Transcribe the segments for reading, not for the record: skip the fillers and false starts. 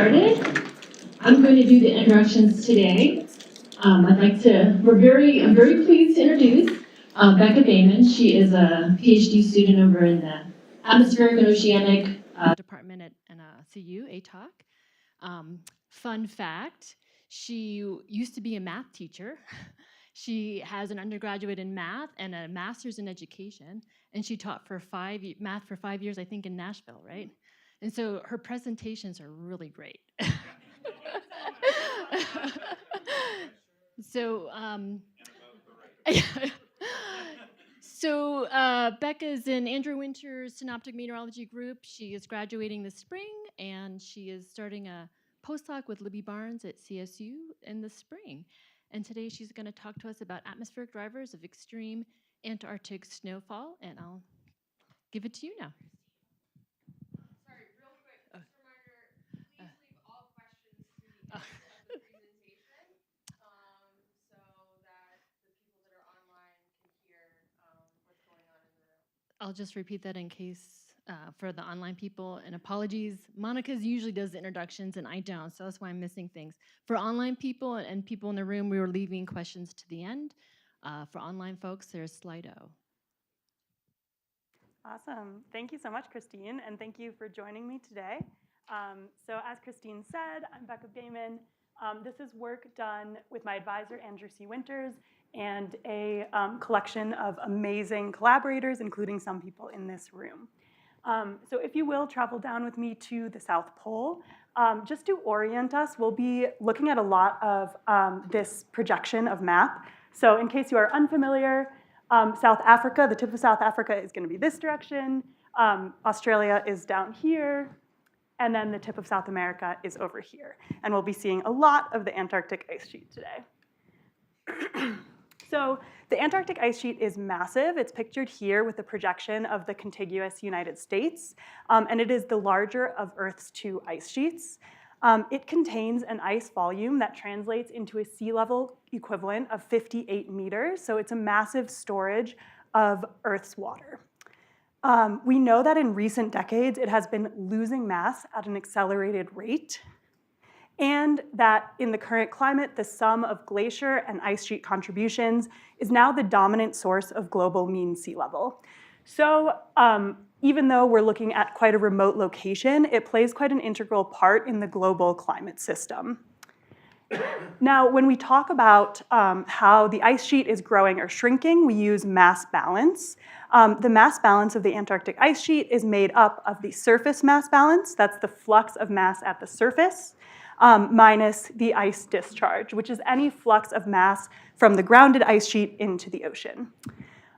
started. I'm going to do the introductions today. I'm very pleased to introduce Becca Baiman. She is a PhD student over in the Atmospheric and Oceanic Department at CU, ATOC. Fun fact, she used to be a math teacher. She has an undergraduate in math and a master's in education, and she taught math for 5 years, I think, in Nashville, right? And so her presentations are really great. Becca is in Andrew Winter's Synoptic Meteorology Group. She is graduating this spring, and she is starting a postdoc with Libby Barnes at CSU in the spring. And today she's going to talk to us about atmospheric drivers of extreme Antarctic snowfall, and I'll give it to you now. Sorry, real quick, just a reminder, please leave all questions to the end of the presentation so that the people that are online can hear what's going on in the room. I'll just repeat that in case for the online people, and apologies. Monica usually does the introductions and I don't, so that's why I'm missing things. For online people and people in the room, we were leaving questions to the end. For online folks, there's Slido. Awesome. Thank you so much, Christine, and thank you for joining me today. So as Christine said, I'm Becca Baiman. This is work done with my advisor, Andrew C. Winters, and a collection of amazing collaborators, including some people in this room. So if you will, travel down with me to the South Pole. Just to orient us, we'll be looking at a lot of this projection of map. So in case you are unfamiliar, South Africa, the tip of South Africa is going to be this direction. Australia is down here. And then the tip of South America is over here. And we'll be seeing a lot of the Antarctic ice sheet today. So the Antarctic ice sheet is massive. It's pictured here with a projection of the contiguous United States. And it is the larger of Earth's two ice sheets. It contains an ice volume that translates into a sea level equivalent of 58 meters. So it's a massive storage of Earth's water. We know that in recent decades, it has been losing mass at an accelerated rate, and that in the current climate, the sum of glacier and ice sheet contributions is now the dominant source of global mean sea level. So even though we're looking at quite a remote location, it plays quite an integral part in the global climate system. Now, when we talk about how the ice sheet is growing or shrinking, we use mass balance. The mass balance of the Antarctic ice sheet is made up of the surface mass balance, that's the flux of mass at the surface, minus the ice discharge, which is any flux of mass from the grounded ice sheet into the ocean.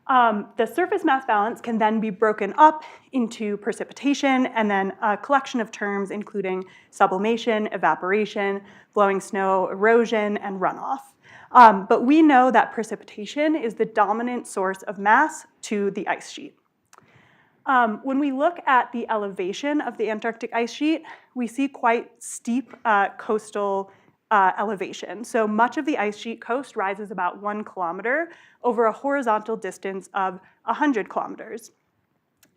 The surface mass balance can then be broken up into precipitation and then a collection of terms including sublimation, evaporation, blowing snow, erosion, and runoff. But we know that precipitation is the dominant source of mass to the ice sheet. When we look at the elevation of the Antarctic ice sheet, we see quite steep coastal elevation. So much of the ice sheet coast rises about 1 kilometer over a horizontal distance of 100 kilometers.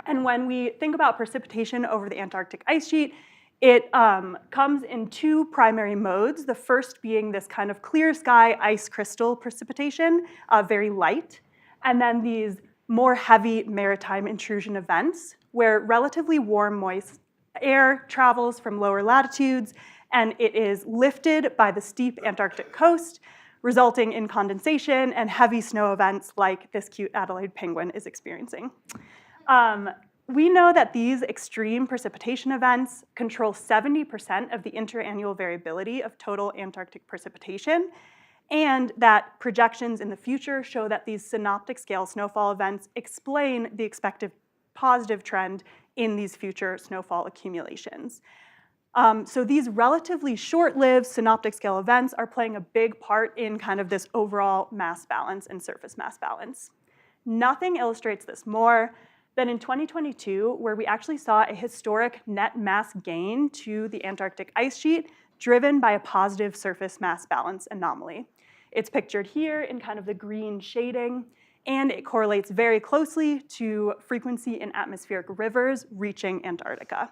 And when we think about precipitation over the Antarctic ice sheet, it comes in two primary modes, the first being this kind of clear sky ice crystal precipitation, very light, and then these more heavy maritime intrusion events where relatively warm, moist air travels from lower latitudes and it is lifted by the steep Antarctic coast, resulting in condensation and heavy snow events like this cute Adelaide penguin is experiencing. We know that these extreme precipitation events control 70% of the interannual variability of total Antarctic precipitation, and that projections in the future show that these synoptic scale snowfall events explain the expected positive trend in these future snowfall accumulations. So these relatively short-lived synoptic scale events are playing a big part in kind of this overall mass balance and surface mass balance. Nothing illustrates this more than in 2022, where we actually saw a historic net mass gain to the Antarctic ice sheet driven by a positive surface mass balance anomaly. It's pictured here in kind of the green shading, and it correlates very closely to frequency in atmospheric rivers reaching Antarctica.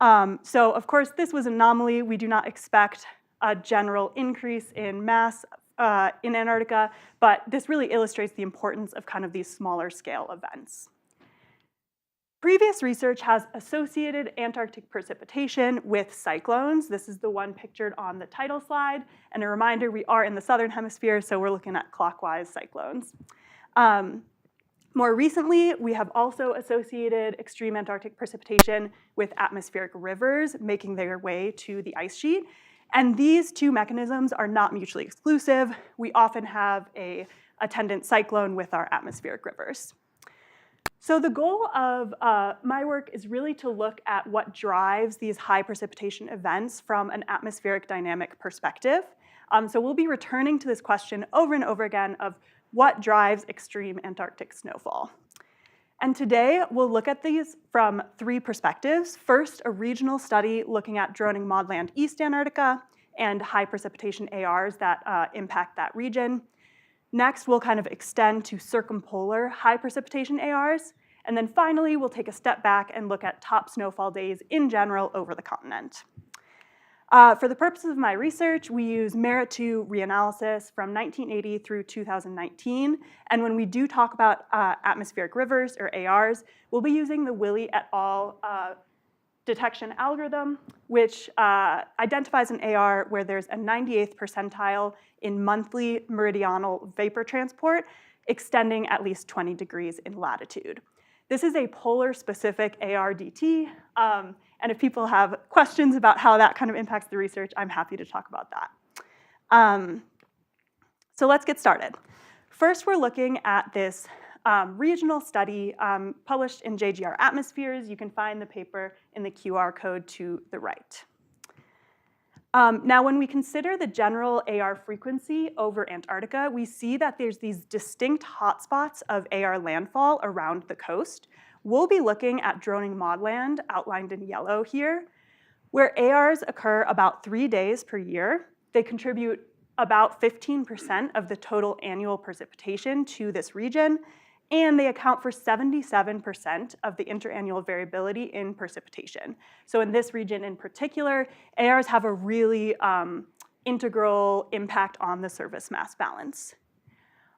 So of course, this was an anomaly. We do not expect a general increase in mass in Antarctica, but this really illustrates the importance of kind of these smaller scale events. Previous research has associated Antarctic precipitation with cyclones. This is the one pictured on the title slide. And a reminder, we are in the southern hemisphere, so we're looking at clockwise cyclones. More recently, we have also associated extreme Antarctic precipitation with atmospheric rivers making their way to the ice sheet. And these two mechanisms are not mutually exclusive. We often have an attendant cyclone with our atmospheric rivers. So the goal of my work is really to look at what drives these high precipitation events from an atmospheric dynamic perspective. So we'll be returning to this question over and over again of what drives extreme Antarctic snowfall. And today we'll look at these from three perspectives. First, a regional study looking at droning modelland East Antarctica and high precipitation ARs that impact that region. Next, we'll kind of extend to circumpolar high precipitation ARs. And then finally, we'll take a step back and look at top snowfall days in general over the continent. For the purposes of my research, we use Merit-2 reanalysis from 1980 through 2019. And when we do talk about atmospheric rivers, or ARs, we'll be using the Willey et al. Detection algorithm, which identifies an AR where there's a 98th percentile in monthly meridional vapor transport extending at least 20 degrees in latitude. This is a polar-specific ARDT, and if people have questions about how that kind of impacts the research, I'm happy to talk about that. So let's get started. First, we're looking at this regional study published in JGR Atmospheres. You can find the paper in the QR code to the right. Now, when we consider the general AR frequency over Antarctica, we see that there's these distinct hotspots of AR landfall around the coast. We'll be looking at droning modelland, outlined in yellow here, where ARs occur about 3 days per year. They contribute about 15% of the total annual precipitation to this region, and they account for 77% of the interannual variability in precipitation. So in this region in particular, ARs have a really integral impact on the surface mass balance.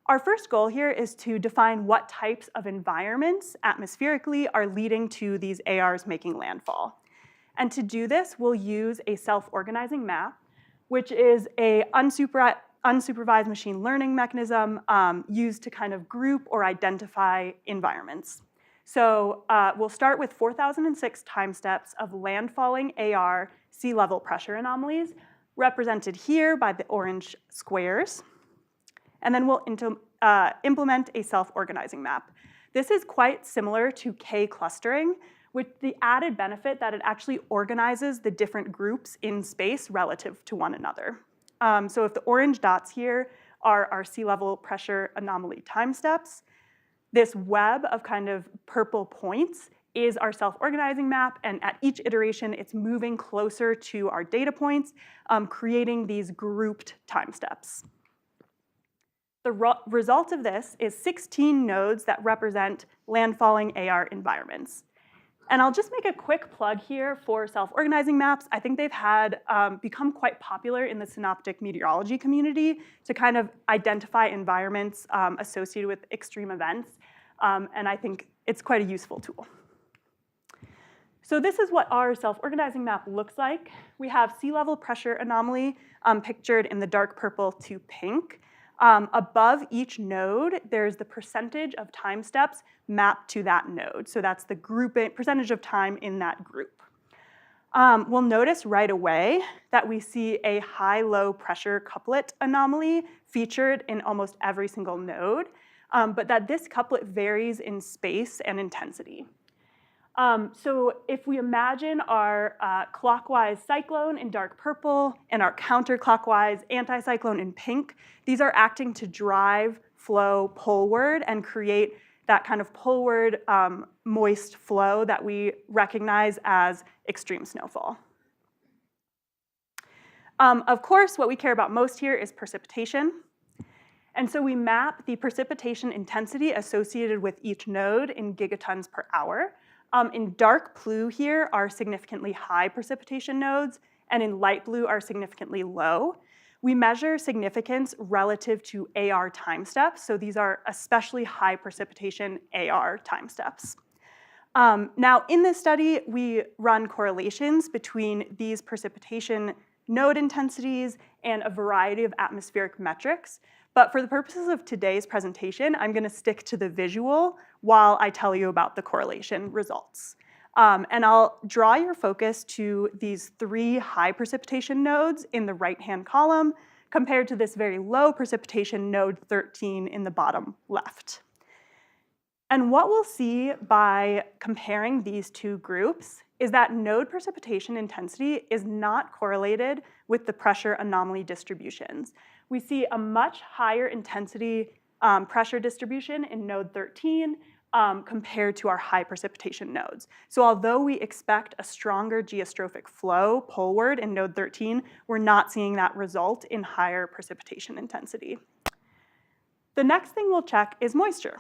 Our first goal here is to define what types of environments atmospherically are leading to these ARs making landfall. And to do this, we'll use a self-organizing map, which is a unsupervised machine learning mechanism used to kind of group or identify environments. So we'll start with 4,006 time steps of landfalling AR sea level pressure anomalies, represented here by the orange squares. And then we'll implement a self-organizing map. This is quite similar to K clustering, with the added benefit that it actually organizes the different groups in space relative to one another. So if the orange dots here are our sea level pressure anomaly time steps, this web of kind of purple points is our self-organizing map, and at each iteration, it's moving closer to our data points, creating these grouped time steps. The result of this is 16 nodes that represent landfalling AR environments. And I'll just make a quick plug here for self-organizing maps. I think they've had become quite popular in the synoptic meteorology community to kind of identify environments associated with extreme events. And I think it's quite a useful tool. So this is what our self-organizing map looks like. We have sea level pressure anomaly pictured in the dark purple to pink. Above each node, there's the percentage of time steps mapped to that node. So that's the percentage of time in that group. We'll notice right away that we see a high-low pressure couplet anomaly featured in almost every single node, but that this couplet varies in space and intensity. So if we imagine our clockwise cyclone in dark purple and our counterclockwise anticyclone in pink, these are acting to drive flow poleward and create that kind of poleward moist flow that we recognize as extreme snowfall. Of course, what we care about most here is precipitation. And so we map the precipitation intensity associated with each node in gigatons per hour. In dark blue here are significantly high precipitation nodes, and in light blue are significantly low. We measure significance relative to AR time steps, so these are especially high precipitation AR time steps. Now, in this study, we run correlations between these precipitation node intensities and a variety of atmospheric metrics. But for the purposes of today's presentation, I'm going to stick to the visual while I tell you about the correlation results. And I'll draw your focus to these 3 high precipitation nodes in the right-hand column compared to this very low precipitation node 13 in the bottom left. And what we'll see by comparing these 2 groups is that node precipitation intensity is not correlated with the pressure anomaly distributions. We see a much higher intensity pressure distribution in node 13 compared to our high precipitation nodes. So although we expect a stronger geostrophic flow poleward in node 13, we're not seeing that result in higher precipitation intensity. The next thing we'll check is moisture.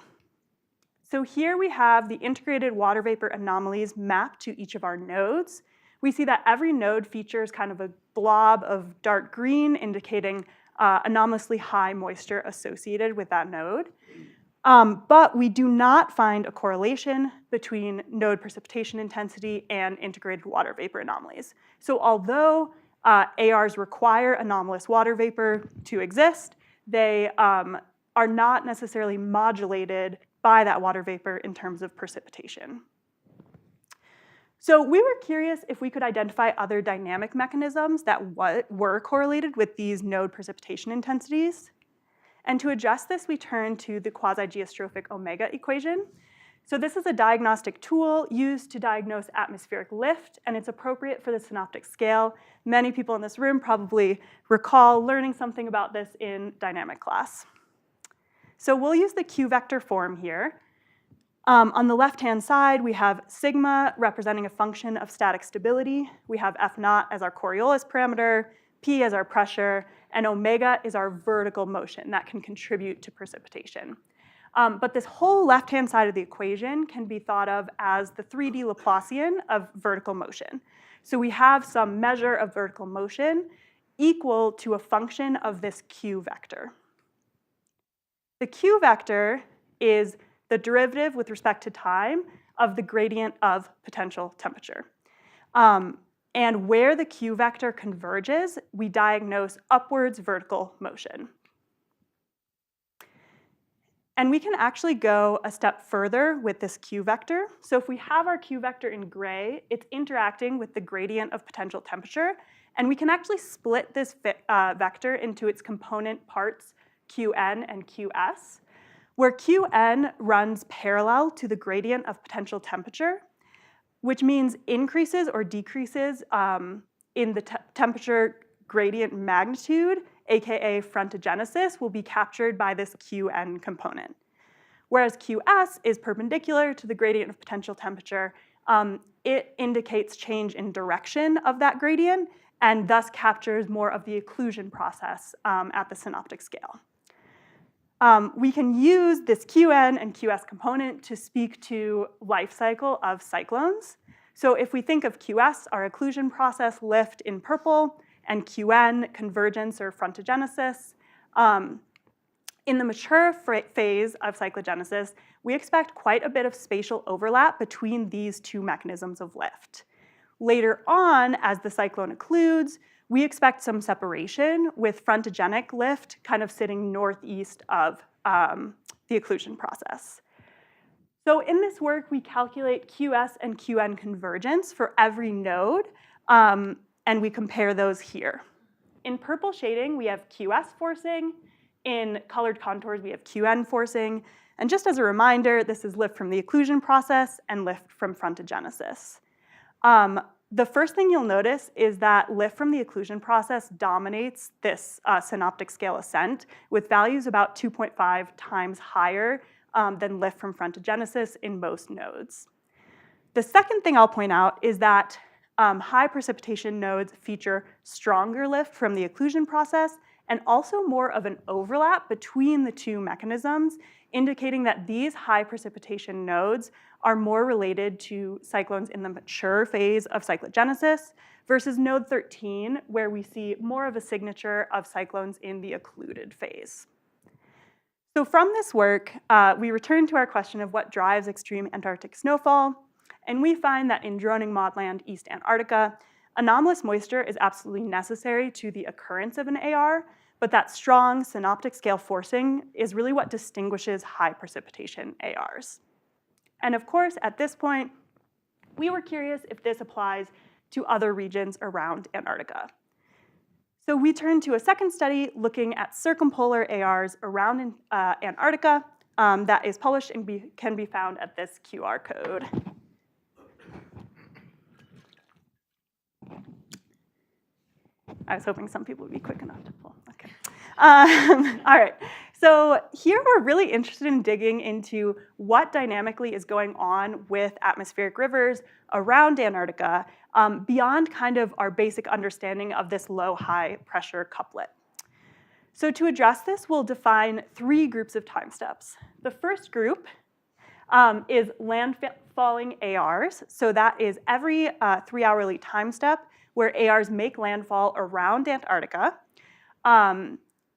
So here we have the integrated water vapor anomalies mapped to each of our nodes. We see that every node features kind of a blob of dark green indicating anomalously high moisture associated with that node. But we do not find a correlation between node precipitation intensity and integrated water vapor anomalies. So although ARs require anomalous water vapor to exist, they are not necessarily modulated by that water vapor in terms of precipitation. So we were curious if we could identify other dynamic mechanisms that were correlated with these node precipitation intensities. And to address this, we turn to the quasi-geostrophic omega equation. So this is a diagnostic tool used to diagnose atmospheric lift, and it's appropriate for the synoptic scale. Many people in this room probably recall learning something about this in dynamic class. So we'll use the Q vector form here. On the left-hand side, we have sigma representing a function of static stability. We have F naught as our Coriolis parameter, P as our pressure, and omega is our vertical motion that can contribute to precipitation. But this whole left-hand side of the equation can be thought of as the 3D Laplacian of vertical motion. So we have some measure of vertical motion equal to a function of this Q vector. The Q vector is the derivative with respect to time of the gradient of potential temperature. And where the Q vector converges, we diagnose upwards vertical motion. And we can actually go a step further with this Q vector. So if we have our Q vector in gray, it's interacting with the gradient of potential temperature. And we can actually split this vector into its component parts, Qn and Qs, where Qn runs parallel to the gradient of potential temperature, which means increases or decreases in the temperature gradient magnitude, aka frontogenesis, will be captured by this Qn component. Whereas Qs is perpendicular to the gradient of potential temperature, it indicates change in direction of that gradient and thus captures more of the occlusion process at the synoptic scale. We can use this Qn and Qs component to speak to life cycle of cyclones. So if we think of Qs, our occlusion process, lift in purple, and Qn, convergence or frontogenesis, in the mature phase of cyclogenesis, we expect quite a bit of spatial overlap between these 2 mechanisms of lift. Later on, as the cyclone occludes, we expect some separation with frontogenic lift kind of sitting northeast of the occlusion process. So in this work, we calculate Qs and Qn convergence for every node, and we compare those here. In purple shading, we have Qs forcing. In colored contours, we have Qn forcing. And just as a reminder, this is lift from the occlusion process and lift from frontogenesis. The first thing you'll notice is that lift from the occlusion process dominates this synoptic scale ascent with values about 2.5 times higher than lift from frontogenesis in most nodes. The second thing I'll point out is that high precipitation nodes feature stronger lift from the occlusion process and also more of an overlap between the 2 mechanisms, indicating that these high precipitation nodes are more related to cyclones in the mature phase of cyclogenesis versus node 13, where we see more of a signature of cyclones in the occluded phase. So from this work, we return to our question of what drives extreme Antarctic snowfall, and we find that in droning Maudland, East Antarctica, anomalous moisture is absolutely necessary to the occurrence of an AR, but that strong synoptic scale forcing is really what distinguishes high precipitation ARs. And of course, at this point, we were curious if this applies to other regions around Antarctica. So we turned to a second study looking at circumpolar ARs around Antarctica that is published and can be found at this QR code. I was hoping some people would be quick enough to pull. Okay. All right. So here we're really interested in digging into what dynamically is going on with atmospheric rivers around Antarctica beyond kind of our basic understanding of this low-high pressure couplet. So to address this, we'll define 3 groups of time steps. The first group is landfalling ARs. So that is every 3-hourly time step where ARs make landfall around Antarctica.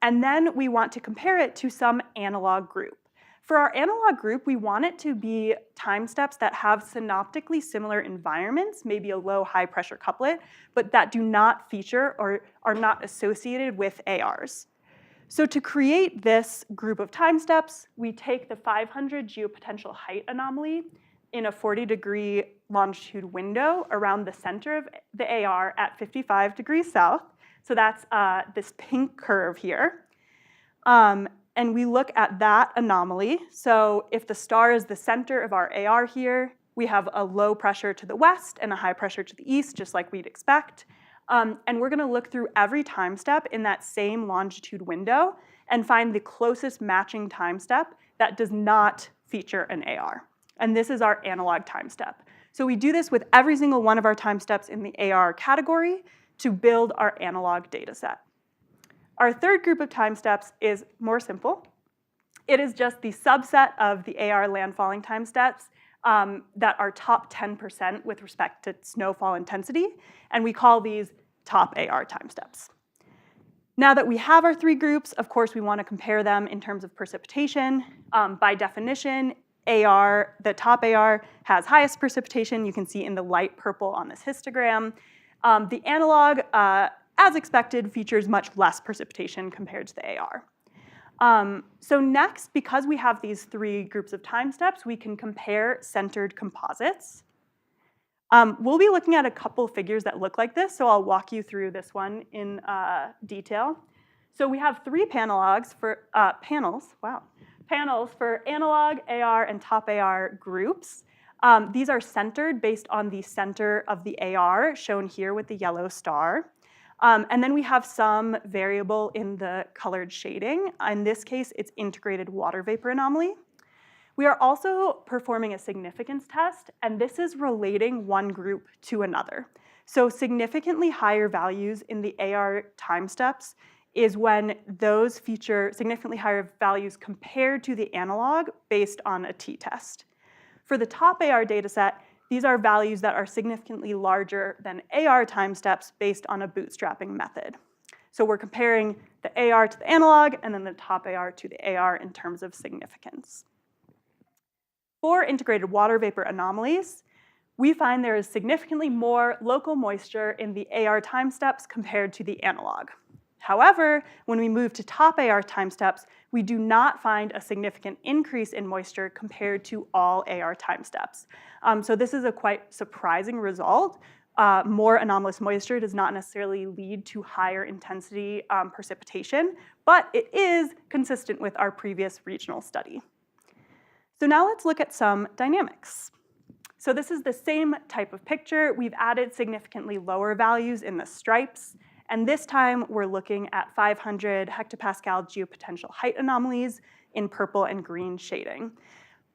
And then we want to compare it to some analog group. For our analog group, we want it to be time steps that have synoptically similar environments, maybe a low-high pressure couplet, but that do not feature or are not associated with ARs. So to create this group of time steps, we take the 500 geopotential height anomaly in a 40-degree longitude window around the center of the AR at 55 degrees south. So that's this pink curve here. And we look at that anomaly. So if the star is the center of our AR here, we have a low pressure to the west and a high pressure to the east, just like we'd expect. And we're going to look through every time step in that same longitude window and find the closest matching time step that does not feature an AR. And this is our analog time step. So we do this with every single one of our time steps in the AR category to build our analog data set. Our third group of time steps is more simple. It is just the subset of the AR landfalling time steps that are top 10% with respect to snowfall intensity, and we call these top AR time steps. Now that we have our 3 groups, of course, we want to compare them in terms of precipitation. By definition, the top AR has highest precipitation. You can see in the light purple on this histogram. The analog, as expected, features much less precipitation compared to the AR. So next, because we have these 3 groups of time steps, we can compare centered composites. We'll be looking at a couple figures that look like this, so I'll walk you through this one in detail. So we have 3 panels for analog, AR, and top AR groups. These are centered based on the center of the AR, shown here with the yellow star. And then we have some variable in the colored shading. In this case, it's integrated water vapor anomaly. We are also performing a significance test, and this is relating one group to another. So significantly higher values in the AR time steps is when those feature significantly higher values compared to the analog based on a t-test. For the top AR dataset, these are values that are significantly larger than AR time steps based on a bootstrapping method. So we're comparing the AR to the analog and then the top AR to the AR in terms of significance. For integrated water vapor anomalies, we find there is significantly more local moisture in the AR time steps compared to the analog. However, when we move to top AR time steps, we do not find a significant increase in moisture compared to all AR time steps. So this is a quite surprising result. More anomalous moisture does not necessarily lead to higher intensity precipitation, but it is consistent with our previous regional study. So now let's look at some dynamics. So this is the same type of picture. We've added significantly lower values in the stripes. And this time, we're looking at 500 hectopascal geopotential height anomalies in purple and green shading.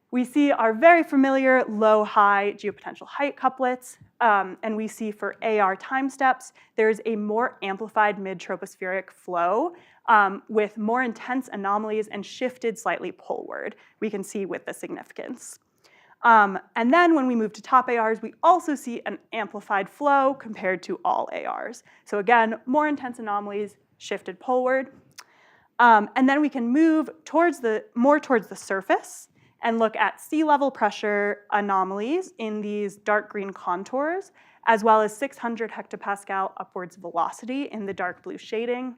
We see our very familiar low-high geopotential height couplets, and we see for AR time steps, there's a more amplified mid-tropospheric flow with more intense anomalies and shifted slightly poleward. We can see with the significance. And then when we move to top ARs, we also see an amplified flow compared to all ARs. So again, more intense anomalies shifted poleward. And then we can move more towards the surface and look at sea level pressure anomalies in these dark green contours, as well as 600 hectopascal upwards velocity in the dark blue shading.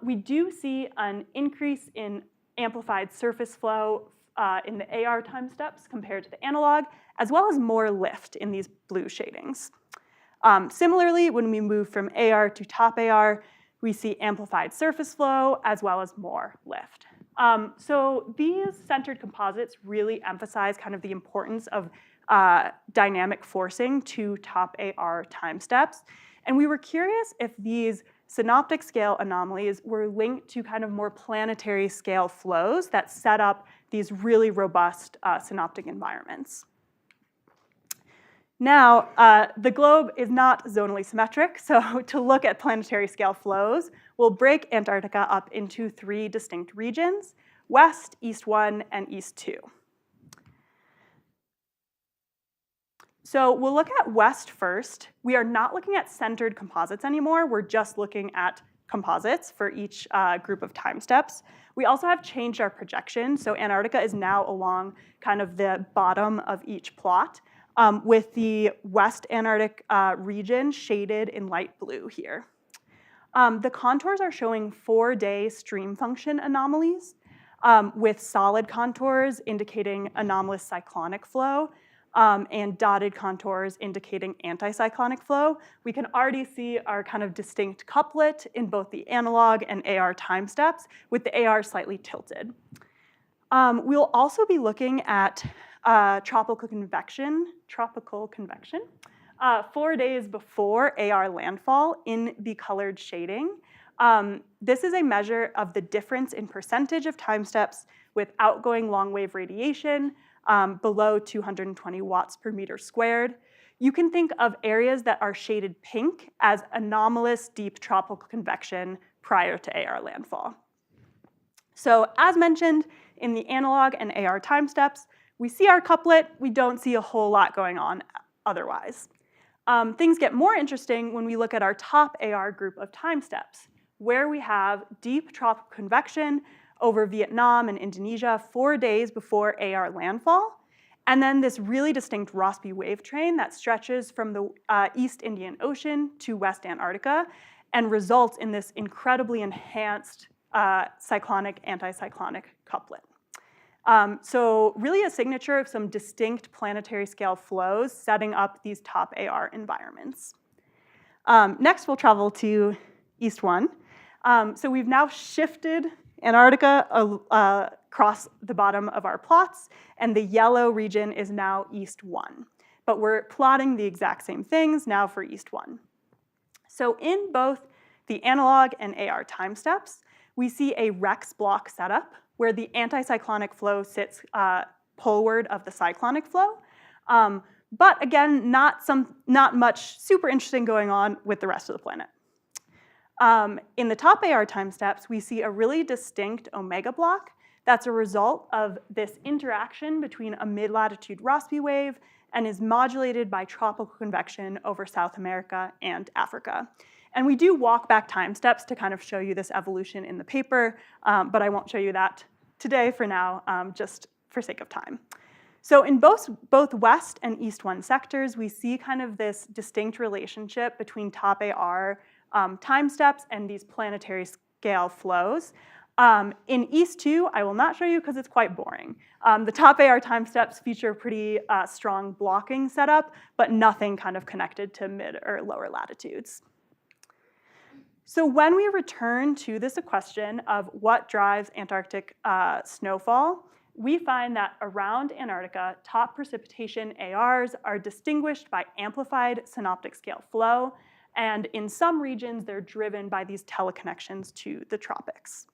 We do see an increase in amplified surface flow in the AR time steps compared to the analog, as well as more lift in these blue shadings. Similarly, when we move from AR to top AR, we see amplified surface flow as well as more lift. So these centered composites really emphasize kind of the importance of dynamic forcing to top AR time steps. And we were curious if these synoptic scale anomalies were linked to kind of more planetary scale flows that set up these really robust synoptic environments. Now, the globe is not zonally symmetric, so to look at planetary scale flows, we'll break Antarctica up into 3 distinct regions: West, East 1, and East 2. So we'll look at West first. We are not looking at centered composites anymore. We're just looking at composites for each group of time steps. We also have changed our projection, so Antarctica is now along kind of the bottom of each plot, with the West Antarctic region shaded in light blue here. The contours are showing 4-day stream function anomalies, with solid contours indicating anomalous cyclonic flow, and dotted contours indicating anticyclonic flow. We can already see our kind of distinct couplet in both the analog and AR time steps, with the AR slightly tilted. We'll also be looking at tropical convection 4 days before AR landfall in the colored shading. This is a measure of the difference in percentage of time steps with outgoing long wave radiation below 220 watts per meter squared. You can think of areas that are shaded pink as anomalous deep tropical convection prior to AR landfall. So as mentioned, in the analog and AR time steps, we see our couplet. We don't see a whole lot going on otherwise. Things get more interesting when we look at our top AR group of time steps, where we have deep tropical convection over Vietnam and Indonesia 4 days before AR landfall, and then this really distinct Rossby wave train that stretches from the East Indian Ocean to West Antarctica and results in this incredibly enhanced cyclonic, anticyclonic couplet. So really a signature of some distinct planetary scale flows setting up these top AR environments. Next, we'll travel to East 1. So we've now shifted Antarctica across the bottom of our plots, and the yellow region is now East 1. But we're plotting the exact same things now for East 1. So in both the analog and AR time steps, we see a Rex block setup where the anticyclonic flow sits poleward of the cyclonic flow. But again, not much super interesting going on with the rest of the planet. In the top AR time steps, we see a really distinct omega block that's a result of this interaction between a mid-latitude Rossby wave and is modulated by tropical convection over South America and Africa. And we do walk back time steps to kind of show you this evolution in the paper, but I won't show you that today for now, just for sake of time. So in both West and East 1 sectors, we see kind of this distinct relationship between top AR time steps and these planetary scale flows. In East 2, I will not show you because it's quite boring. The top AR time steps feature a pretty strong blocking setup, but nothing kind of connected to mid or lower latitudes. So when we return to this question of what drives Antarctic snowfall, we find that around Antarctica, top precipitation ARs are distinguished by amplified synoptic scale flow, and in some regions, they're driven by these teleconnections to the tropics.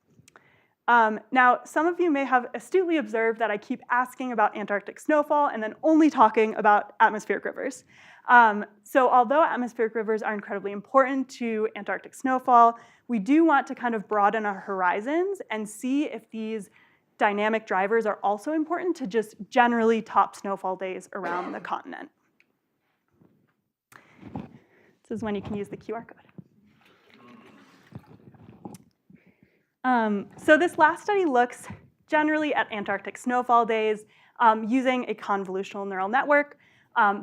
Now, some of you may have astutely observed that I keep asking about Antarctic snowfall and then only talking about atmospheric rivers. So although atmospheric rivers are incredibly important to Antarctic snowfall, we do want to kind of broaden our horizons and see if these dynamic drivers are also important to just generally top snowfall days around the continent. This is when you can use the QR code. So this last study looks generally at Antarctic snowfall days using a convolutional neural network.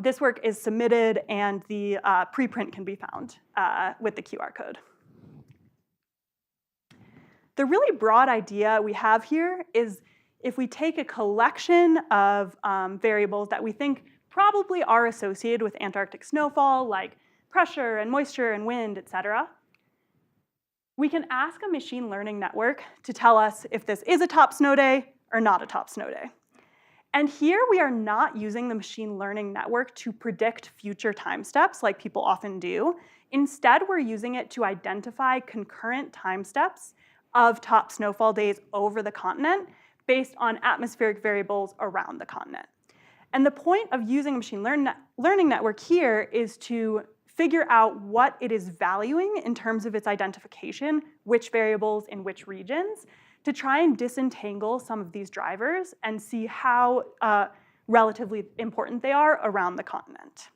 This work is submitted, and the preprint can be found with the QR code. The really broad idea we have here is if we take a collection of variables that we think probably are associated with Antarctic snowfall, like pressure and moisture and wind, et cetera, we can ask a machine learning network to tell us if this is a top snow day or not a top snow day. And here we are not using the machine learning network to predict future time steps like people often do. Instead, we're using it to identify concurrent time steps of top snowfall days over the continent based on atmospheric variables around the continent. And the point of using a machine learning network here is to figure out what it is valuing in terms of its identification, which variables in which regions, to try and disentangle some of these drivers and see how relatively important they are around the continent.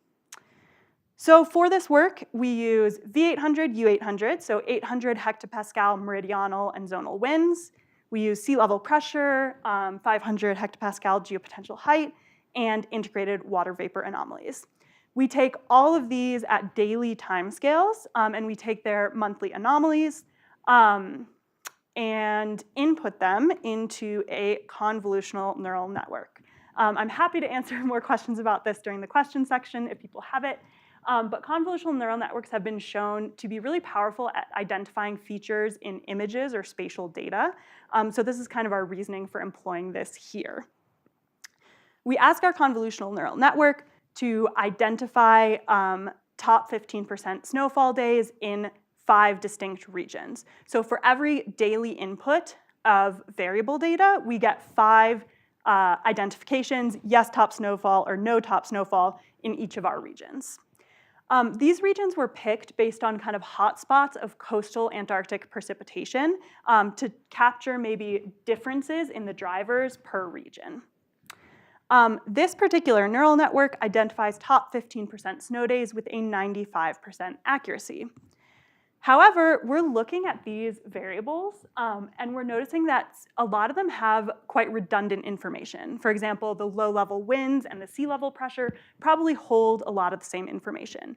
So for this work, we use V800, U800, so 800 hectopascal meridional and zonal winds. We use sea level pressure, 500 hectopascal geopotential height, and integrated water vapor anomalies. We take all of these at daily timescales, and we take their monthly anomalies and input them into a convolutional neural network. I'm happy to answer more questions about this during the question section if people have it. But convolutional neural networks have been shown to be really powerful at identifying features in images or spatial data. So this is kind of our reasoning for employing this here. We ask our convolutional neural network to identify top 15% snowfall days in 5 distinct regions. So for every daily input of variable data, we get 5 identifications, yes, top snowfall, or no top snowfall in each of our regions. These regions were picked based on kind of hotspots of coastal Antarctic precipitation to capture maybe differences in the drivers per region. This particular neural network identifies top 15% snow days with a 95% accuracy. However, we're looking at these variables, and we're noticing that a lot of them have quite redundant information. For example, the low-level winds and the sea level pressure probably hold a lot of the same information.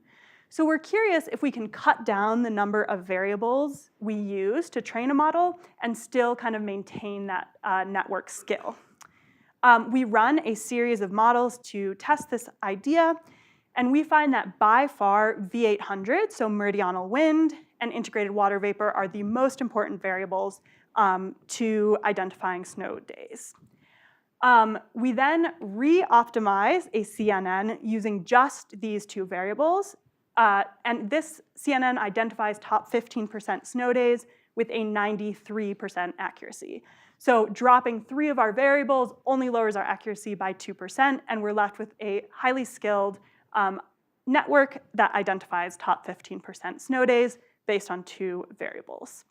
So we're curious if we can cut down the number of variables we use to train a model and still kind of maintain that network skill. We run a series of models to test this idea, and we find that by far V800, so meridional wind, and integrated water vapor are the most important variables to identifying snow days. We then re-optimize a CNN using just these 2 variables, and this CNN identifies top 15% snow days with a 93% accuracy. So dropping 3 of our variables only lowers our accuracy by 2%, and we're left with a highly skilled network that identifies top 15% snow days based on 2 variables.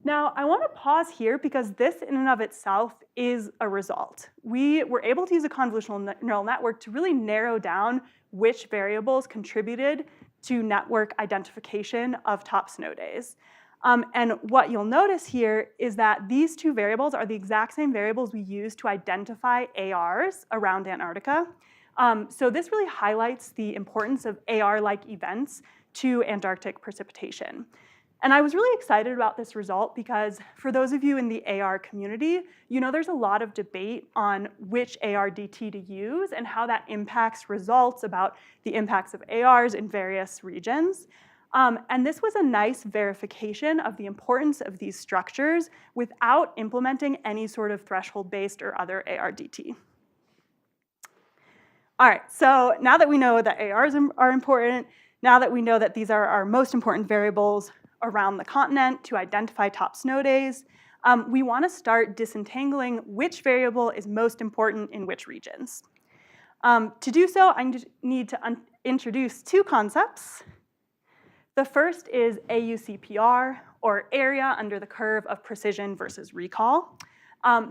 Now, I want to pause here because this in and of itself is a result. We were able to use a convolutional neural network to really narrow down which variables contributed to network identification of top snow days. And what you'll notice here is that these 2 variables are the exact same variables we use to identify ARs around Antarctica. So this really highlights the importance of AR-like events to Antarctic precipitation. And I was really excited about this result because for those of you in the AR community, you know there's a lot of debate on which ARDT to use and how that impacts results about the impacts of ARs in various regions. And this was a nice verification of the importance of these structures without implementing any sort of threshold-based or other ARDT. All right, so now that we know that ARs are important, now that we know that these are our most important variables around the continent to identify top snow days, we want to start disentangling which variable is most important in which regions. To do so, I need to introduce 2 concepts. The first is AUCPR, or area under the curve of precision versus recall.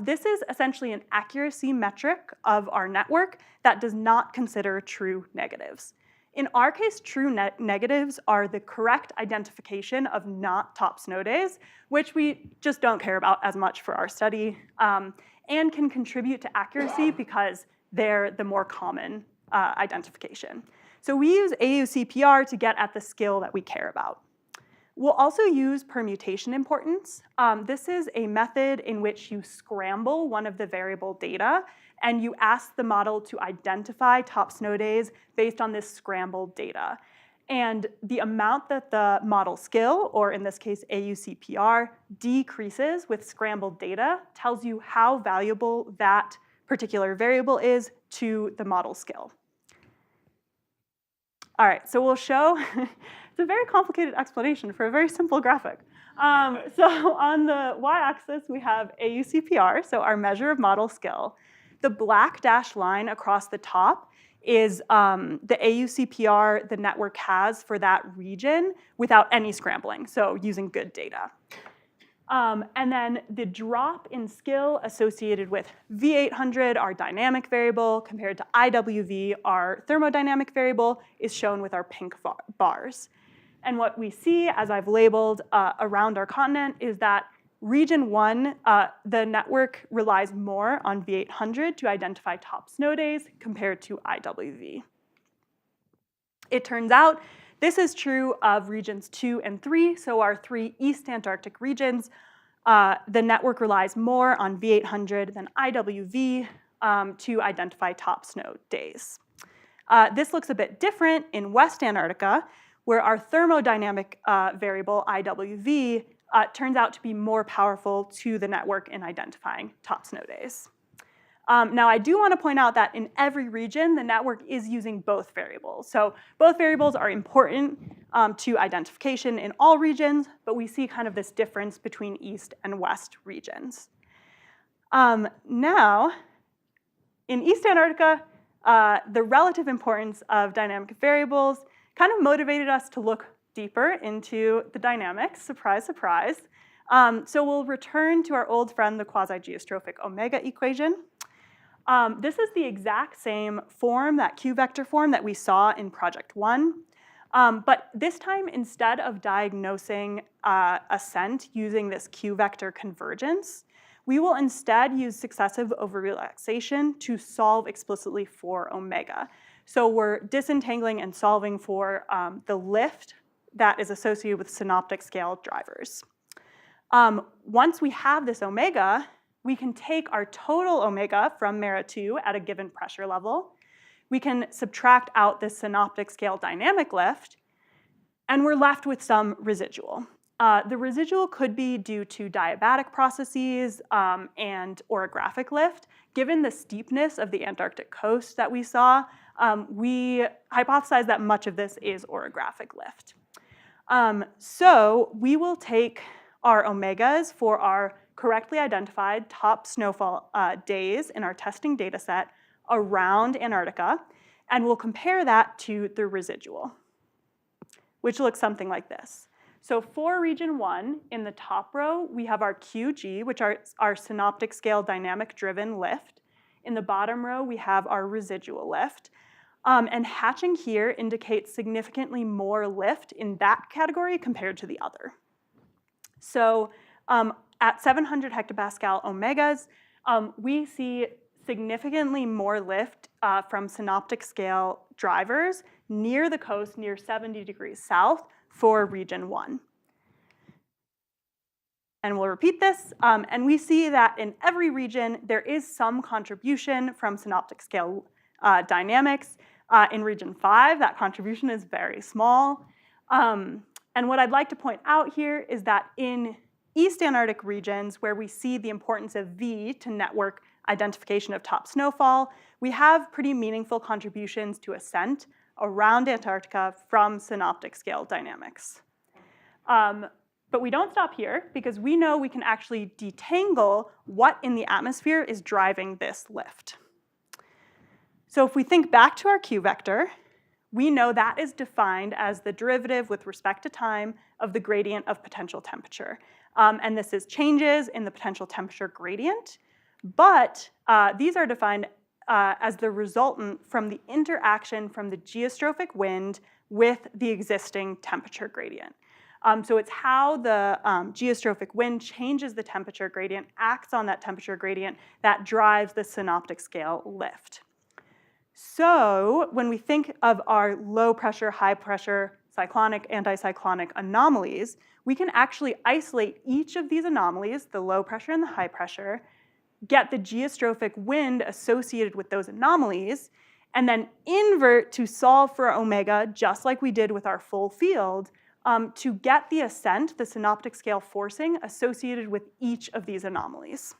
This is essentially an accuracy metric of our network that does not consider true negatives. In our case, true negatives are the correct identification of not top snow days, which we just don't care about as much for our study, and can contribute to accuracy because they're the more common identification. So we use AUCPR to get at the skill that we care about. We'll also use permutation importance. This is a method in which you scramble one of the variable data and you ask the model to identify top snow days based on this scrambled data. And the amount that the model skill, or in this case AUCPR, decreases with scrambled data tells you how valuable that particular variable is to the model skill. All right, so we'll show, it's a very complicated explanation for a very simple graphic. So on the y-axis, we have AUCPR, so our measure of model skill. The black dashed line across the top is the AUCPR the network has for that region without any scrambling, so using good data. And then the drop in skill associated with V800, our dynamic variable, compared to IWV, our thermodynamic variable, is shown with our pink bars. And what we see, as I've labeled around our continent, is that region 1, the network relies more on V800 to identify top snow days compared to IWV. It turns out this is true of regions 2 and 3, so our 3 East Antarctic regions. The network relies more on V800 than IWV to identify top snow days. This looks a bit different in West Antarctica, where our thermodynamic variable, IWV, turns out to be more powerful to the network in identifying top snow days. Now, I do want to point out that in every region, the network is using both variables. So both variables are important to identification in all regions, but we see kind of this difference between East and West regions. Now, in East Antarctica, the relative importance of dynamic variables kind of motivated us to look deeper into the dynamics, surprise, surprise. So we'll return to our old friend, the quasi-geostrophic omega equation. This is the exact same form, that Q-vector form that we saw in Project 1. But this time, instead of diagnosing ascent using this Q-vector convergence, we will instead use successive over-relaxation to solve explicitly for omega. So we're disentangling and solving for the lift that is associated with synoptic scale drivers. Once we have this omega, we can take our total omega from MERA2 at a given pressure level. We can subtract out this synoptic scale dynamic lift, and we're left with some residual. The residual could be due to diabatic processes and orographic lift. Given the steepness of the Antarctic coast that we saw, we hypothesize that much of this is orographic lift. So we will take our omegas for our correctly identified top snowfall days in our testing data set around Antarctica, and we'll compare that to the residual, which looks something like this. So for region 1, in the top row, we have our QG, which are our synoptic scale dynamic driven lift. In the bottom row, we have our residual lift. And hatching here indicates significantly more lift in that category compared to the other. So at 700 hectopascal omegas, we see significantly more lift from synoptic scale drivers near the coast, near 70 degrees south for region 1. And we'll repeat this, and we see that in every region, there is some contribution from synoptic scale dynamics. In region 5, that contribution is very small. And what I'd like to point out here is that in East Antarctic regions, where we see the importance of V to network identification of top snowfall, we have pretty meaningful contributions to ascent around Antarctica from synoptic scale dynamics. But we don't stop here, because we know we can actually detangle what in the atmosphere is driving this lift. So if we think back to our Q vector, we know that is defined as the derivative with respect to time of the gradient of potential temperature. And this is changes in the potential temperature gradient, but these are defined as the resultant from the interaction from the geostrophic wind with the existing temperature gradient. So it's how the geostrophic wind changes the temperature gradient, acts on that temperature gradient, that drives the synoptic scale lift. So when we think of our low pressure, high pressure, cyclonic, anticyclonic anomalies, we can actually isolate each of these anomalies, the low pressure and the high pressure, get the geostrophic wind associated with those anomalies, and then invert to solve for omega, just like we did with our full field, to get the ascent, the synoptic scale forcing, associated with each of these anomalies.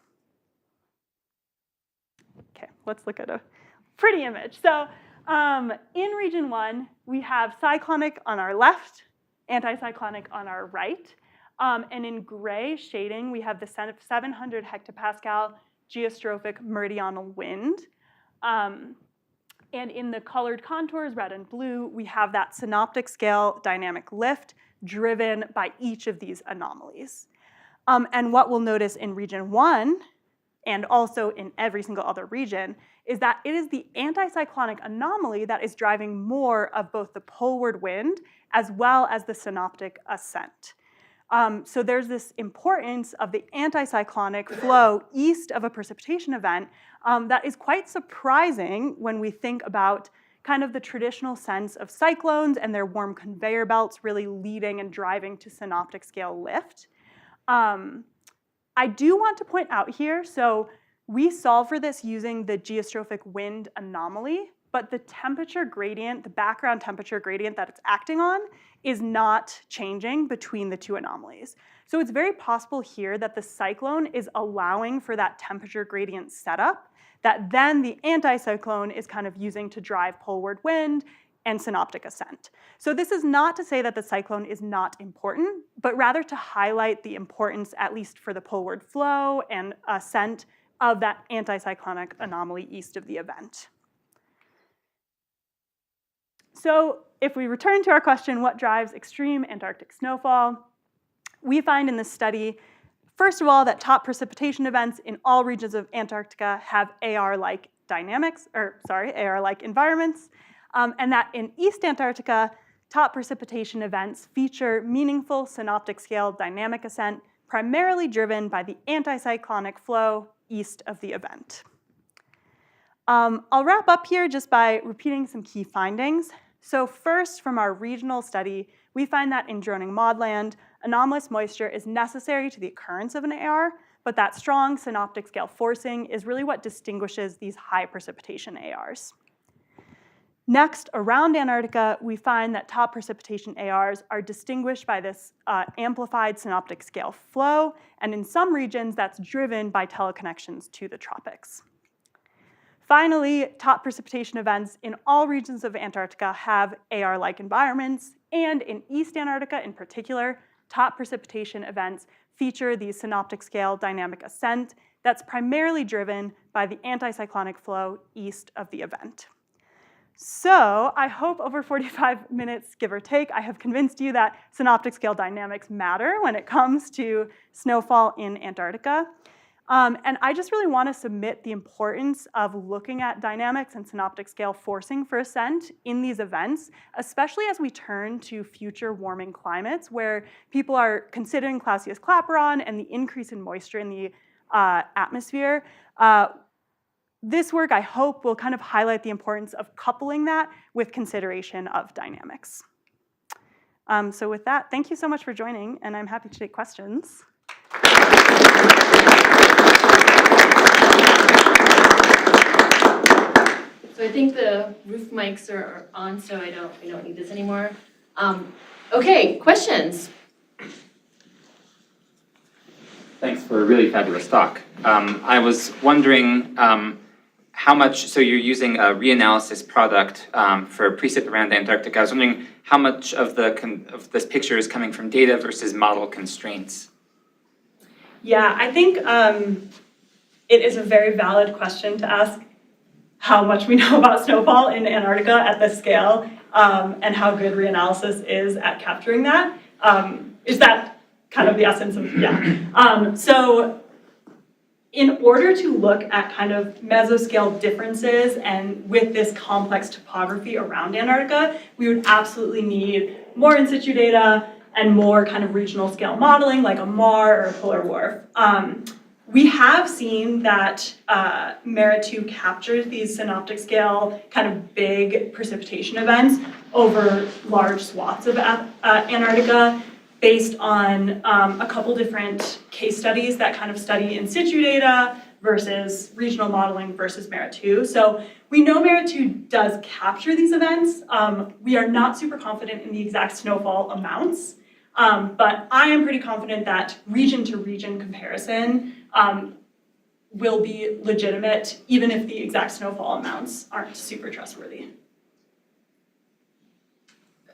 Okay, let's look at a pretty image. So in region 1, we have cyclonic on our left, anticyclonic on our right. And in gray shading, we have the 700 hectopascal geostrophic meridional wind. And in the colored contours, red and blue, we have that synoptic scale dynamic lift driven by each of these anomalies. And what we'll notice in region 1, and also in every single other region, is that it is the anticyclonic anomaly that is driving more of both the poleward wind as well as the synoptic ascent. So there's this importance of the anticyclonic flow east of a precipitation event that is quite surprising when we think about kind of the traditional sense of cyclones and their warm conveyor belts really leading and driving to synoptic scale lift. I do want to point out here, so we solve for this using the geostrophic wind anomaly, but the temperature gradient, the background temperature gradient that it's acting on, is not changing between the two anomalies. So it's very possible here that the cyclone is allowing for that temperature gradient setup that then the anticyclone is kind of using to drive poleward wind and synoptic ascent. So this is not to say that the cyclone is not important, but rather to highlight the importance, at least for the poleward flow and ascent, of that anticyclonic anomaly east of the event. So if we return to our question, what drives extreme Antarctic snowfall? We find in this study, first of all, that top precipitation events in all regions of Antarctica have AR-like dynamics, AR-like environments, and that in East Antarctica, top precipitation events feature meaningful synoptic scale dynamic ascent, primarily driven by the anticyclonic flow east of the event. I'll wrap up here just by repeating some key findings. So first, from our regional study, we find that in droning modland, anomalous moisture is necessary to the occurrence of an AR, but that strong synoptic scale forcing is really what distinguishes these high precipitation ARs. Next, around Antarctica, we find that top precipitation ARs are distinguished by this amplified synoptic scale flow, and in some regions, that's driven by teleconnections to the tropics. Finally, top precipitation events in all regions of Antarctica have AR-like environments, and in East Antarctica in particular, top precipitation events feature the synoptic scale dynamic ascent that's primarily driven by the anticyclonic flow east of the event. So I hope over 45 minutes, give or take, I have convinced you that synoptic scale dynamics matter when it comes to snowfall in Antarctica. And I just really want to submit the importance of looking at dynamics and synoptic scale forcing for ascent in these events, especially as we turn to future warming climates where people are considering Clausius-Clapeyron and the increase in moisture in the atmosphere. This work, I hope, will kind of highlight the importance of coupling that with consideration of dynamics. So with that, thank you so much for joining, and I'm happy to take questions. So I think the roof mics are on, so I don't need this anymore. Okay, questions? Thanks for a really fabulous talk. I was wondering how much, so you're using a reanalysis product for precip around Antarctica. I was wondering how much of this picture is coming from data versus model constraints? Yeah, I think it is a very valid question to ask how much we know about snowfall in Antarctica at this scale. and how good reanalysis is at capturing that. Is that kind of the essence of, yeah. So in order to look at kind of mesoscale differences and with this complex topography around Antarctica, we would absolutely need more in situ data and more kind of regional scale modeling like a MAR or a polar WRF. We have seen that MERIT-2 captures these synoptic scale kind of big precipitation events over large swaths of Antarctica based on a couple different case studies that kind of study in situ data versus regional modeling versus MERIT-2. So we know MERIT-2 does capture these events. We are not super confident in the exact snowfall amounts, but I am pretty confident that region to region comparison will be legitimate, even if the exact snowfall amounts aren't super trustworthy.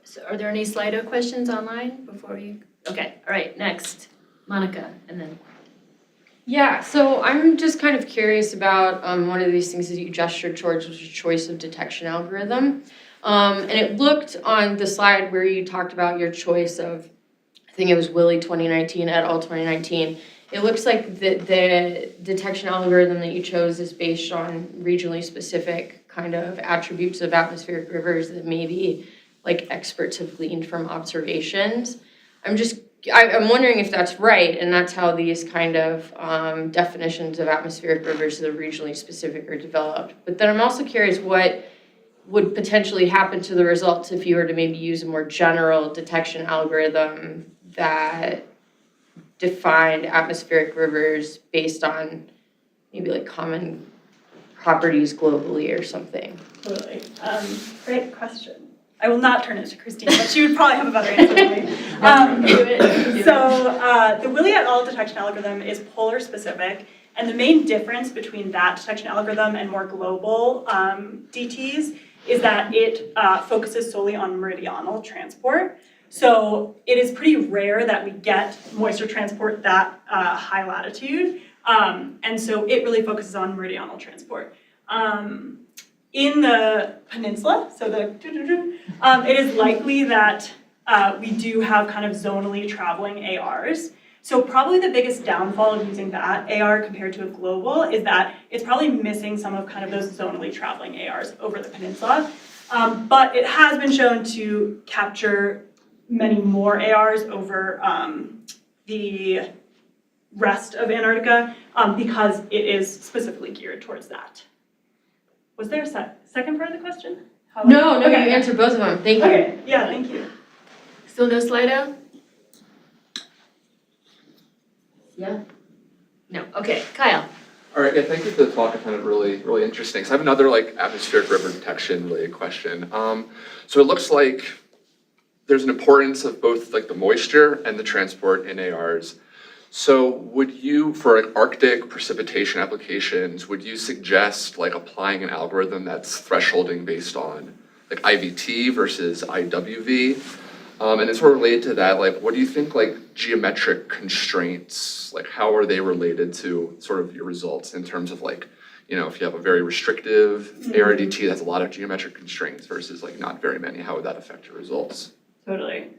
So are there any Slido questions online before we? Okay, all right, next, Monica, and then. Yeah, so I'm just kind of curious about one of these things that you gestured towards, which is choice of detection algorithm. And it looked on the slide where you talked about your choice of, I think it was Willie 2019, et al. 2019. It looks like the detection algorithm that you chose is based on regionally specific kind of attributes of atmospheric rivers that maybe like experts have gleaned from observations. I'm wondering if that's right, and that's how these kind of definitions of atmospheric rivers that are regionally specific are developed. But then I'm also curious what would potentially happen to the results if you were to maybe use a more general detection algorithm that defined atmospheric rivers based on maybe like common properties globally or something. Totally. Great question. I will not turn it to Christine, but she would probably have a better answer than me. The Willie et al. Detection algorithm is polar specific, and the main difference between that detection algorithm and more global DTs is that it focuses solely on meridional transport. So it is pretty rare that we get moisture transport that high latitude, and so it really focuses on meridional transport. In the peninsula, so it is likely that we do have kind of zonally traveling ARs. So probably the biggest downfall of using that AR compared to a global is that it's probably missing some of kind of those zonally traveling ARs over the peninsula. But it has been shown to capture many more ARs over the rest of Antarctica because it is specifically geared towards that. Was there a second part of the question? No, you answered both of them. Thank you. Okay, yeah, thank you. Still no Slido? Yeah? No, okay, Kyle. All right, yeah, thank you for the talk. I found it really, really interesting. So I have another like atmospheric river detection related question. So it looks like there's an importance of both like the moisture and the transport in ARs. So would you, for like Arctic precipitation applications, would you suggest like applying an algorithm that's thresholding based on like IVT versus IWV? And it's sort of related to that, like what do you think like geometric constraints, like how are they related to sort of your results in terms of like, you know, if you have a very restrictive ARDT that has a lot of geometric constraints versus like not very many, how would that affect your results? Totally.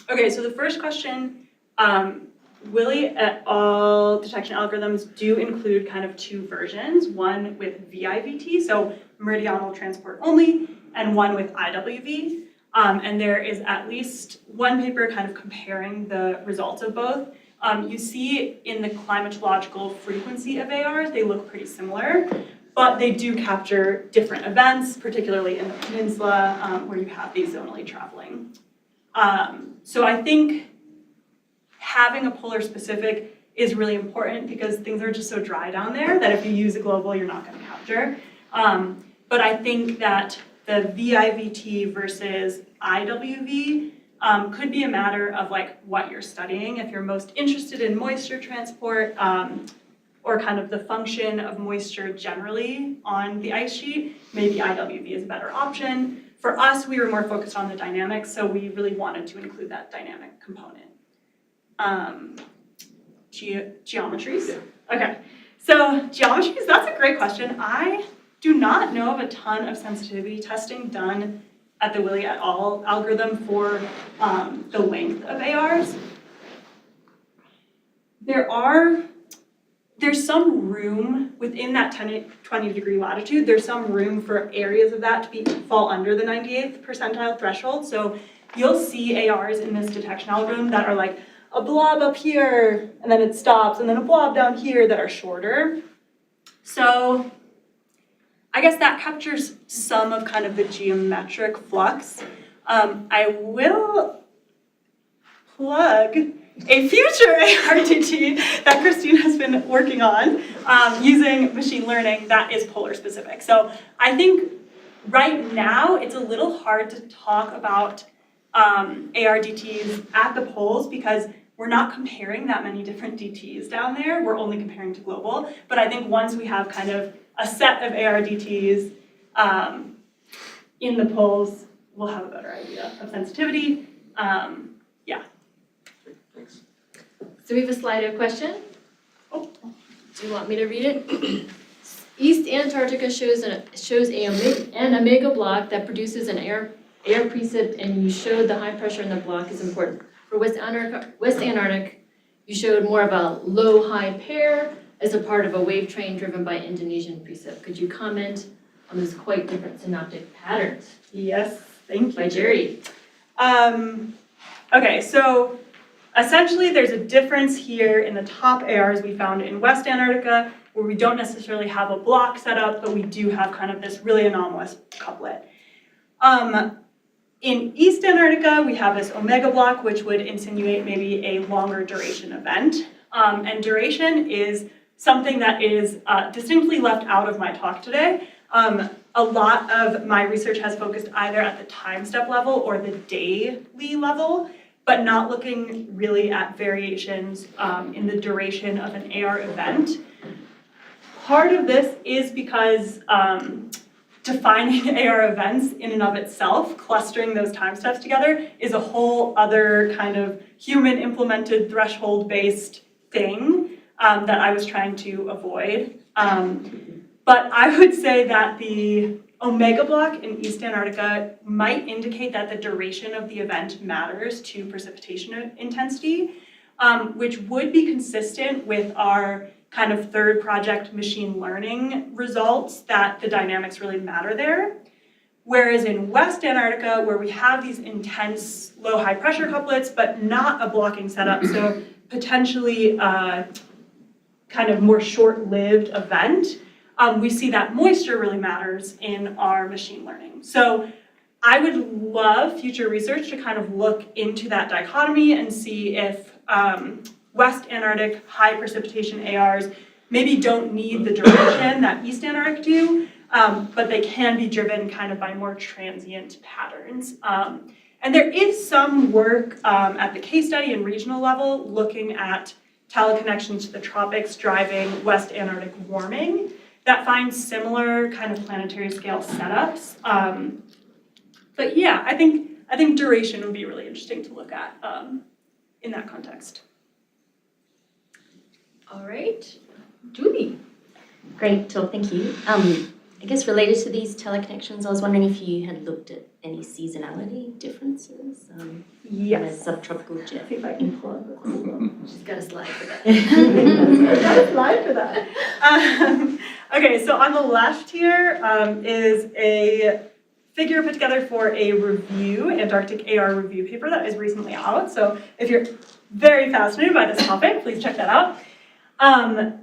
Okay, so the first question, Willie et al. Detection algorithms do include kind of two versions, one with VIVT, so meridional transport only, and one with IWV. And there is at least one paper kind of comparing the results of both. You see in the climatological frequency of ARs, they look pretty similar, but they do capture different events, particularly in the peninsula where you have these zonally traveling. So I think having a polar specific is really important because things are just so dry down there that if you use a global, you're not going to capture. But I think that the VIVT versus IWV could be a matter of like what you're studying. If you're most interested in moisture transport or kind of the function of moisture generally on the ice sheet, maybe IWV is a better option. For us, we were more focused on the dynamics, so we really wanted to include that dynamic component. Geometries? Yeah. Okay, so geometries, that's a great question. I do not know of a ton of sensitivity testing done at the Willie et al. Algorithm for the length of ARs. There's some room within that 20 degree latitude, there's some room for areas of that to fall under the 98th percentile threshold. So you'll see ARs in this detection algorithm that are like a blob up here, and then it stops, and then a blob down here that are shorter. So I guess that captures some of kind of the geometric flux. I will plug a future ARDT that Christine has been working on using machine learning that is polar specific. So I think right now it's a little hard to talk about ARDTs at the poles because we're not comparing that many different DTs down there. We're only comparing to global. But I think once we have kind of a set of ARDTs in the poles, we'll have a better idea of sensitivity. Yeah. Thanks. So we have a Slido question. Oh. Do you want me to read it? East Antarctica shows an omega block that produces an air precip, and you showed the high pressure in the block is important. For West Antarctic, you showed more of a low-high pair as a part of a wave train driven by Indonesian precip. Could you comment on those quite different synoptic patterns? Yes, thank you. By Jerry. Okay, so essentially there's a difference here in the top ARs we found in West Antarctica, where we don't necessarily have a block set up, but we do have kind of this really anomalous couplet. In East Antarctica, we have this omega block, which would insinuate maybe a longer duration event. And duration is something that is distinctly left out of my talk today. A lot of my research has focused either at the time step level or the daily level, but not looking really at variations in the duration of an AR event. Part of this is because defining AR events in and of itself, clustering those time steps together, is a whole other kind of human implemented threshold-based thing that I was trying to avoid. But I would say that the omega block in East Antarctica might indicate that the duration of the event matters to precipitation intensity, which would be consistent with our kind of third project machine learning results that the dynamics really matter there. Whereas in West Antarctica, where we have these intense low-high pressure couplets, but not a blocking setup, so potentially kind of more short-lived event, we see that moisture really matters in our machine learning. So I would love future research to kind of look into that dichotomy and see if West Antarctic high precipitation ARs maybe don't need the duration that East Antarctic do, but they can be driven kind of by more transient patterns. And there is some work at the case study and regional level looking at teleconnections to the tropics driving West Antarctic warming that finds similar kind of planetary scale setups. But yeah, I think duration would be really interesting to look at in that context. All right, Julie. Great talk, thank you. I guess related to these teleconnections, I was wondering if you had looked at any seasonality differences Yes. in a subtropical jet. See if I can pull up the cool. She's got a slide for that. I've got a slide for that. Okay, so on the left here is a figure put together for a review, Antarctic AR review paper that is recently out. So if you're very fascinated by this topic, please check that out.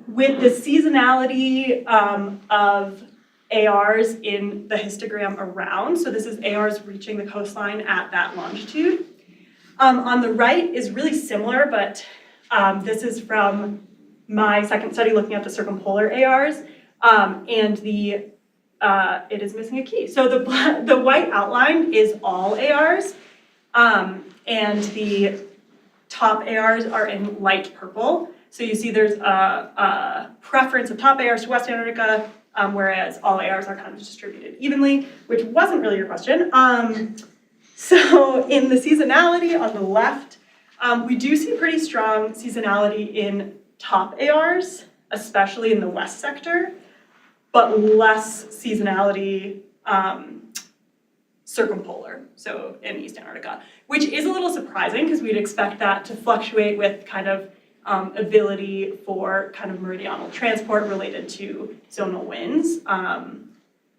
With the seasonality of ARs in the histogram around, so this is ARs reaching the coastline at that longitude. On the right is really similar, but this is from my second study looking at the circumpolar ARs, and it is missing a key. So the white outline is all ARs, and the top ARs are in light purple. So you see there's a preference of top ARs to West Antarctica, whereas all ARs are kind of distributed evenly, which wasn't really your question. So in the seasonality on the left, we do see pretty strong seasonality in top ARs, especially in the west sector, but less seasonality circumpolar, so in East Antarctica, which is a little surprising because we'd expect that to fluctuate with kind of ability for kind of meridional transport related to zonal winds.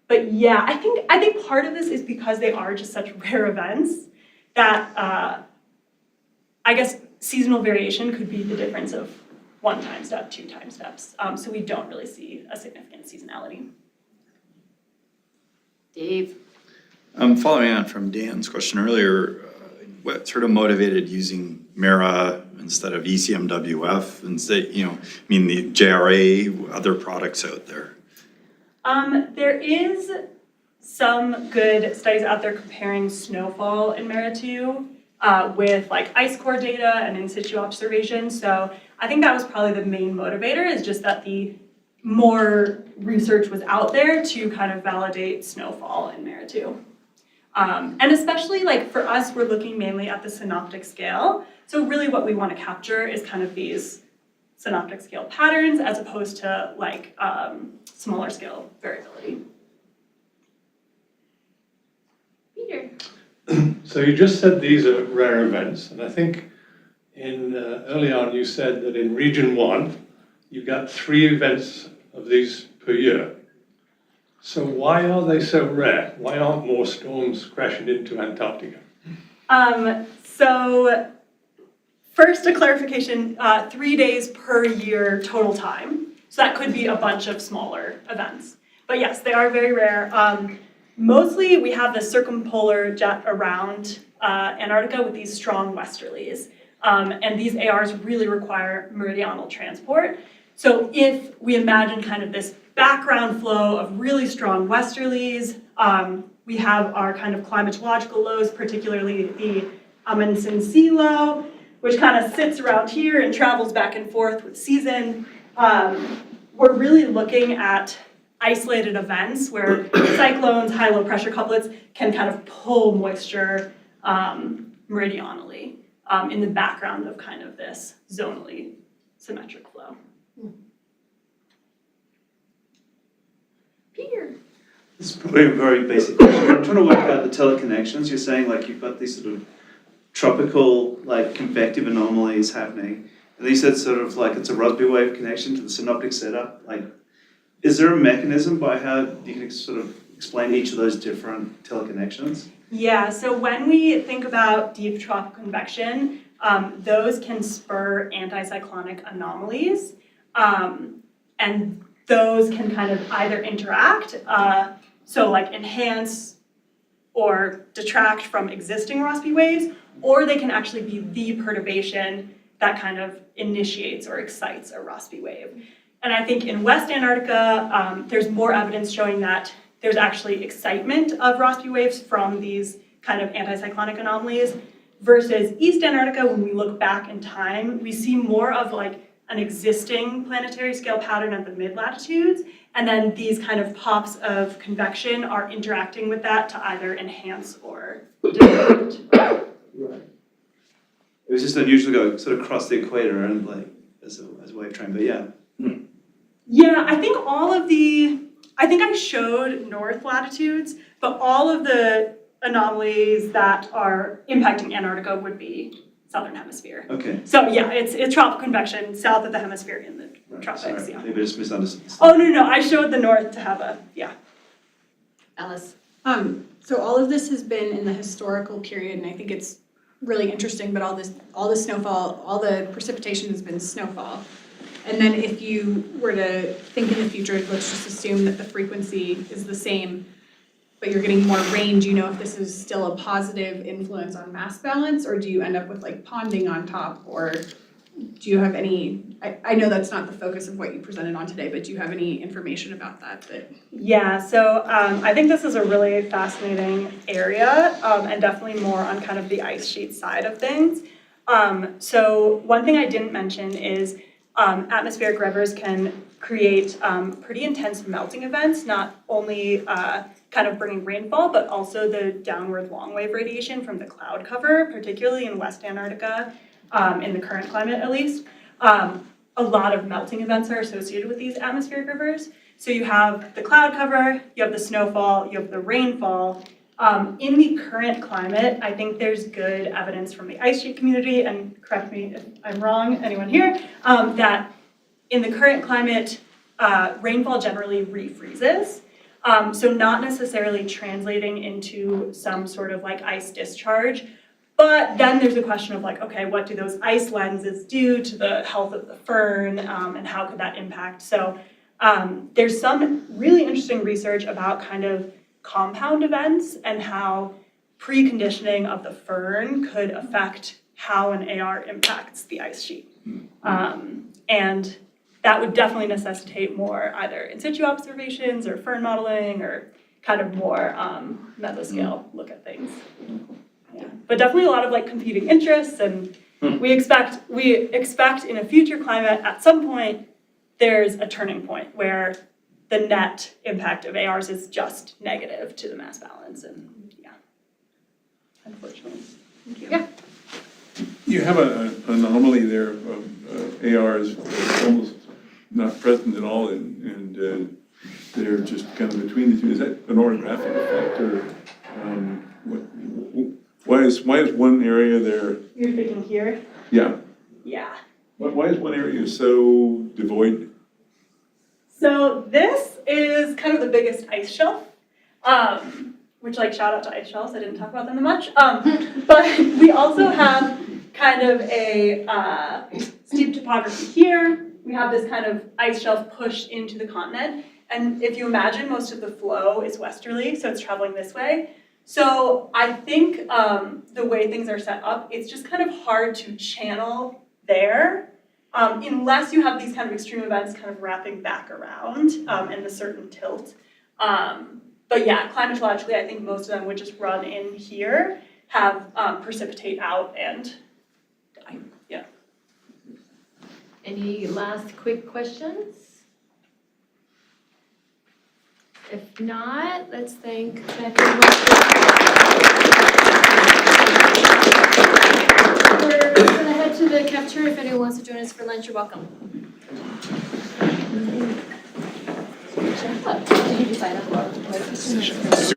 But yeah, I think part of this is because they are just such rare events that I guess seasonal variation could be the difference of 1 time step, 2 time steps. So we don't really see a significant seasonality. Dave. Following on from Dan's question earlier, what sort of motivated using MERA instead of ECMWF and say, the JRA, other products out there? There is some good studies out there comparing snowfall in MERA-2 with like ice core data and in situ observation. So I think that was probably the main motivator, is just that the more research was out there to kind of validate snowfall in MERA-2. And especially like for us, we're looking mainly at the synoptic scale. So really what we want to capture is kind of these synoptic scale patterns as opposed to like smaller scale variability. Peter. So you just said these are rare events, and I think early on you said that in region 1 you got 3 events of these per year. So why are they so rare? Why aren't more storms crashing into Antarctica? So first, a clarification, 3 days per year total time. So that could be a bunch of smaller events. But yes, they are very rare. Mostly we have the circumpolar jet around Antarctica with these strong westerlies. And these ARs really require meridional transport. So if we imagine kind of this background flow of really strong westerlies, we have our kind of climatological lows, particularly the Amundsen sea low, which kind of sits around here and travels back and forth with season. We're really looking at isolated events where cyclones, high-low pressure couplets can kind of pull moisture meridionally in the background of kind of this zonally symmetric flow. Peter. This is probably a very basic question. I'm trying to work out the teleconnections. You're saying like you've got these sort of tropical like convective anomalies happening. And then you said sort of like it's a Rossby wave connection to the synoptic setup. Like, is there a mechanism by how you can sort of explain each of those different teleconnections? Yeah, so when we think about deep tropical convection, those can spur anticyclonic anomalies. And those can kind of either interact, so like enhance or detract from existing Rossby waves, or they can actually be the perturbation that kind of initiates or excites a Rossby wave. And I think in West Antarctica, there's more evidence showing that there's actually excitement of Rossby waves from these kind of anticyclonic anomalies, versus East Antarctica, when we look back in time, we see more of like an existing planetary scale pattern at the mid-latitudes, and then these kind of pops of convection are interacting with that to either enhance or detract. Right. It was just unusual to go sort of across the equator and like as a wave train, but yeah. Yeah, I think I think I showed north latitudes, but all of the anomalies that are impacting Antarctica would be southern hemisphere. Okay. So yeah, it's tropical convection south of the hemisphere in the tropics, Sorry, yeah. maybe I just misunderstood. Oh, no, I showed the north to have a, yeah. Alice. So all of this has been in the historical period, and I think it's really interesting, but all the snowfall, all the precipitation has been snowfall. And then if you were to think in the future, let's just assume that the frequency is the same, but you're getting more rain. Do you know if this is still a positive influence on mass balance, or do you end up with like ponding on top, or do you have any, I know that's not the focus of what you presented on today, but do you have any information about that? Yeah, so I think this is a really fascinating area, and definitely more on kind of the ice sheet side of things. So one thing I didn't mention is atmospheric rivers can create pretty intense melting events, not only kind of bringing rainfall, but also the downward long wave radiation from the cloud cover, particularly in West Antarctica, in the current climate at least. A lot of melting events are associated with these atmospheric rivers. So you have the cloud cover, you have the snowfall, you have the rainfall, In the current climate, I think there's good evidence from the ice sheet community, and correct me if I'm wrong, anyone here, that in the current climate, rainfall generally refreezes. So not necessarily translating into some sort of like ice discharge, but then there's a question of like, okay, what do those ice lenses do to the health of the fern, and how could that impact? So there's some really interesting research about kind of compound events and how preconditioning of the fern could affect how an AR impacts the ice sheet. And that would definitely necessitate more either in situ observations or fern modeling or kind of more mesoscale look at things. Yeah. But definitely a lot of like competing interests, and we expect in a future climate at some point there's a turning point where the net impact of ARs is just negative to the mass balance, and yeah, unfortunately. Thank you. Yeah. You have an anomaly there of ARs almost not present at all, and they're just kind of between the two. Is that an orographic effect, or why is one area there? You're thinking here? Yeah. Yeah. Why is one area so devoid? So this is kind of the biggest ice shelf, which like shout out to ice shelves, I didn't talk about them that much. But we also have kind of a steep topography here. We have this kind of ice shelf pushed into the continent. And if you imagine, most of the flow is westerly, so it's traveling this way. So I think the way things are set up, it's just kind of hard to channel there. Unless you have these kind of extreme events kind of wrapping back around and a certain tilt. But yeah, climatologically, I think most of them would just run in here, have precipitate out and die. Yeah. Any last quick questions? If not, let's thank Becca. We're gonna head to the cafeteria. If anyone wants to join us for lunch, you're welcome. Did you decide on what?